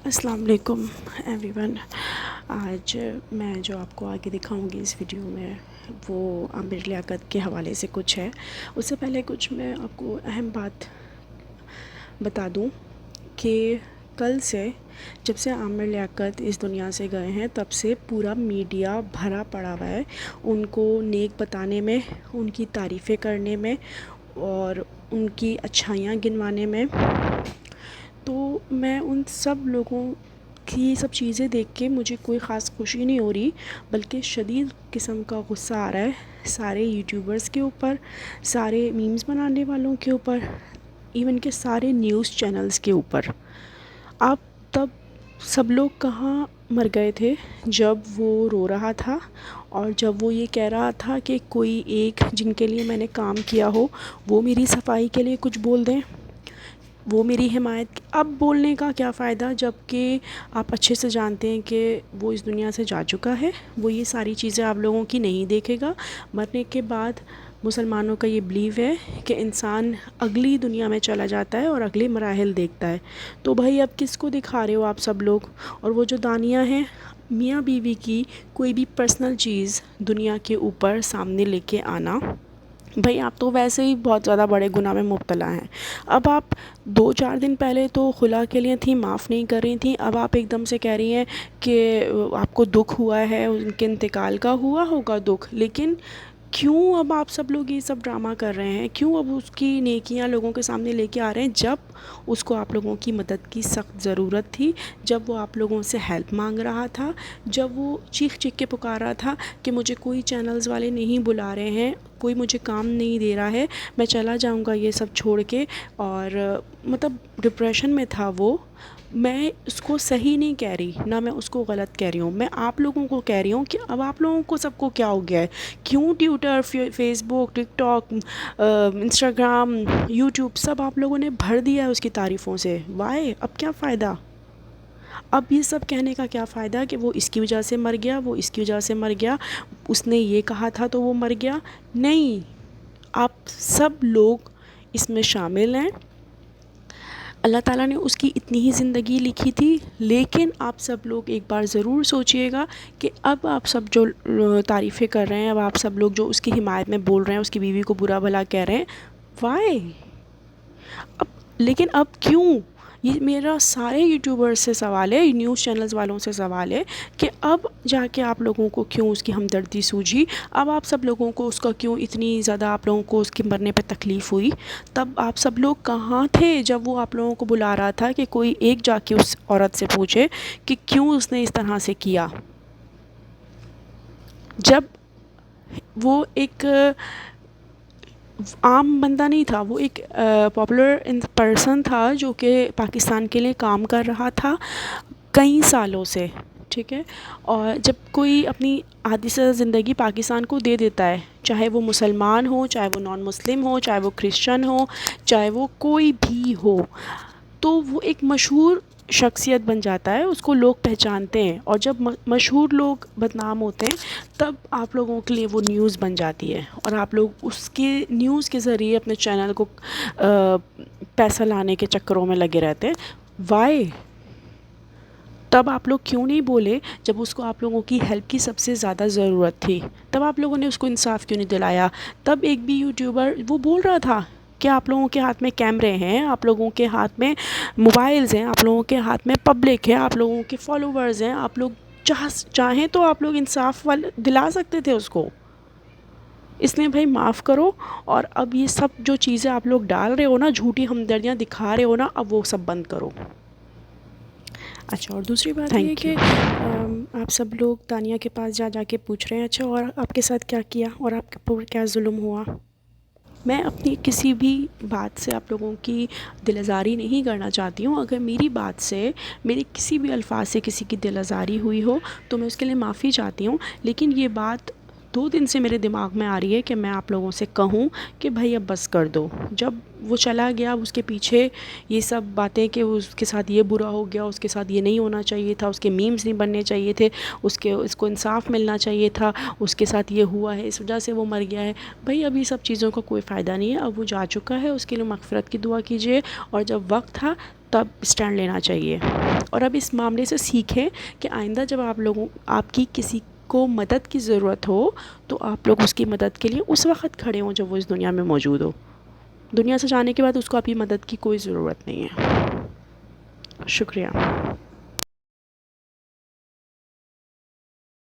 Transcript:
السلام علیکم every one. آج میں جو آپ کو آگے دکھاؤں گی اس ویڈیو میں وہ عامر لیاقت کے حوالے سے کچھ ہے. اس سے پہلے کچھ میں آپ کو اہم بات بتا دوں کہ کل سے جب سے عامر لیاقت اس دنیا سے گئے ہیں تب سے پورا میڈیا بھرا پڑا ہوا ہے ان کو نیک بتانے میں، ان کی تعریفیں کرنے میں اور ان کی اچھائیاں گنوانے میں. تو میں ان سب لوگوں کی سب چیزیں دیکھ کے مجھے کوئی خاص خوشی نہیں ہو رہی، بلکہ شدید قسم کا غصہ آ رہا ہے سارے یوٹیوبرز کے اوپر، سارے میمز بنانے والوں کے اوپر، ایون کہ سارے نیوز چینلز کے اوپر. آپ تب سب لوگ کہاں مر گئے تھے جب وہ رو رہا تھا اور جب وہ یہ کہہ رہا تھا کہ کوئی ایک جن کے لیے میں نے کام کیا ہو وہ میری صفائی کے لیے کچھ بول دیں، وہ میری حمایت. اب بولنے کا کیا فائدہ جب کہ آپ اچھے سے جانتے ہیں کہ وہ اس دنیا سے جا چکا ہے، وہ یہ ساری چیزیں آپ لوگوں کی نہیں دیکھے گا. مرنے کے بعد مسلمانوں کا یہ بلیو ہے کہ انسان اگلی دنیا میں چلا جاتا ہے اور اگلے مراحل دیکھتا ہے. تو بھائی اب کس کو دکھا رہے ہو آپ سب لوگ؟ اور وہ جو دانیہ ہیں، میاں بیوی کی کوئی بھی پرسنل چیز دنیا کے اوپر سامنے لے کے آنا، بھئی آپ تو ویسے ہی بہت زیادہ بڑے گناہ میں مبتلا ہیں. اب آپ 2-4 دن پہلے تو خلا کے لیے تھیں، معاف نہیں کر رہی تھیں، اب آپ ایک دم سے کہہ رہی ہیں کہ آپ کو دکھ ہوا ہے، ان کے انتقال کا ہوا ہوگا دکھ. لیکن کیوں اب آپ سب لوگ یہ سب ڈرامہ کر رہے ہیں؟ کیوں اب اس کی نیکیاں لوگوں کے سامنے لے کے آ رہے ہیں جب اس کو آپ لوگوں کی مدد کی سخت ضرورت تھی، جب وہ آپ لوگوں سے ہیلپ مانگ رہا تھا، جب وہ چیخ چیخ کے پکار رہا تھا کہ مجھے کوئی چینلز والے نہیں بلا رہے ہیں، کوئی مجھے کام نہیں دے رہا ہے، میں چلا جاؤں گا یہ سب چھوڑ کے. اور مطلب ڈپریشن میں تھا وہ. میں اس کو صحیح نہیں کہہ رہی، نہ میں اس کو غلط کہہ رہی ہوں، میں آپ لوگوں کو کہہ رہی ہوں کہ اب آپ لوگوں کو سب کو کیا ہو گیا ہے؟ کیوں ٹویٹر، فیس بک، ٹک ٹاک، انسٹاگرام، یوٹیوب سب آپ لوگوں نے بھر دیا ہے اس کی تعریفوں سے؟ وائے؟ اب کیا فائدہ؟ اب یہ سب کہنے کا کیا فائدہ کہ وہ اس کی وجہ سے مر گیا، وہ اس کی وجہ سے مر گیا، اس نے یہ کہا تھا تو وہ مر گیا؟ نہیں، آپ سب لوگ اس میں شامل ہیں. اللہ تعالیٰ نے اس کی اتنی ہی زندگی لکھی تھی، لیکن آپ سب لوگ ایک بار ضرور سوچئے گا کہ اب آپ سب جو تعریفیں کر رہے ہیں، اب آپ سب لوگ جو اس کی حمایت میں بول رہے ہیں، اس کی بیوی کو برا بھلا کہہ رہے ہیں، وائے؟ لیکن اب کیوں؟ یہ میرا سارے یوٹیوبر سے سوال ہے، نیوز چینلز والوں سے سوال ہے کہ اب جا کے آپ لوگوں کو کیوں اس کی ہمدردی سوجھی؟ اب آپ سب لوگوں کو اس کا کیوں اتنی زیادہ آپ لوگوں کو اس کے مرنے پہ تکلیف ہوئی؟ تب آپ سب لوگ کہاں تھے جب وہ آپ لوگوں کو بلا رہا تھا کہ کوئی ایک جا کے اس عورت سے پوچھے کہ کیوں اس نے اس طرح سے کیا؟ جب وہ ایک عام بندہ نہیں تھا، وہ ایک پاپولر پرسن تھا جو کہ پاکستان کے لیے کام کر رہا تھا کئی سالوں سے، ٹھیک ہے؟ اور جب کوئی اپنی آدھی سے زیادہ زندگی پاکستان کو دے دیتا ہے، چاہے وہ مسلمان ہو، چاہے وہ نان مسلم ہو، چاہے وہ کرسچن ہو، چاہے وہ کوئی بھی ہو، تو وہ ایک مشہور شخصیت بن جاتا ہے، اس کو لوگ پہچانتے ہیں. اور جب مشہور لوگ بدنام ہوتے ہیں تب آپ لوگوں کے لیے وہ نیوز بن جاتی ہے اور آپ لوگ اس کے نیوز کے ذریعے اپنے چینل کو پیسہ لانے کے چکروں میں لگے رہتے ہیں. وائے؟ تب آپ لوگ کیوں نہیں بولے جب اس کو آپ لوگوں کی ہیلپ کی سب سے زیادہ ضرورت تھی؟ تب آپ لوگوں نے اس کو انصاف کیوں نہیں دلایا؟ تب ایک بھی یوٹیوبر وہ بول رہا تھا کہ آپ لوگوں کے ہاتھ میں کیمرے ہیں، آپ لوگوں کے ہاتھ میں موبائلز ہیں، آپ لوگوں کے ہاتھ میں پبلک ہے، آپ لوگوں کے فالوورز ہیں، آپ لوگ چاہیں تو آپ لوگ انصاف دلا سکتے تھے اس کو. اس لیے بھائی معاف کرو، اور اب یہ سب جو چیزیں آپ لوگ ڈال رہے ہو نا، جھوٹی ہمدردیاں دکھا رہے ہو نا، اب وہ سب بند کرو. اچھا، اور دوسری بات یہ ہے کہ آپ سب لوگ دانیہ کے پاس جا کے پوچھ رہے ہیں اچھا اور آپ کے ساتھ کیا کیا اور آپ کے اوپر کیا ظلم ہوا؟ میں اپنی کسی بھی بات سے آپ لوگوں کی دل آزاری نہیں کرنا چاہتی ہوں. اگر میری بات سے، میرے کسی بھی الفاظ سے کسی کی دل آزاری ہوئی ہو تو میں اس کے لیے معافی چاہتی ہوں. لیکن یہ بات 2 دن سے میرے دماغ میں آ رہی ہے کہ میں آپ لوگوں سے کہوں کہ بھائی اب بس کر دو. جب وہ چلا گیا اس کے پیچھے یہ سب باتیں کہ اس کے ساتھ یہ برا ہو گیا، اس کے ساتھ یہ نہیں ہونا چاہیے تھا، اس کے میمز نہیں بننے چاہیے تھے، اس کو انصاف ملنا چاہیے تھا، اس کے ساتھ یہ ہوا ہے، اس وجہ سے وہ مر گیا ہے. بھائی اب یہ سب چیزوں کا کوئی فائدہ نہیں ہے. اب وہ جا چکا ہے، اس کے لیے مغفرت کی دعا کیجیے، اور جب وقت تھا تب اسٹینڈ لینا چاہیے. اور اب اس معاملے سے سیکھیں کہ آئندہ جب آپ کی کسی کو مدد کی ضرورت ہو تو آپ لوگ اس کی مدد کے لیے اس وقت کھڑے ہوں جب وہ اس دنیا میں موجود ہو. دنیا سے جانے کے بعد اس کو آپ کی مدد کی کوئی ضرورت نہیں ہے. شکریہ.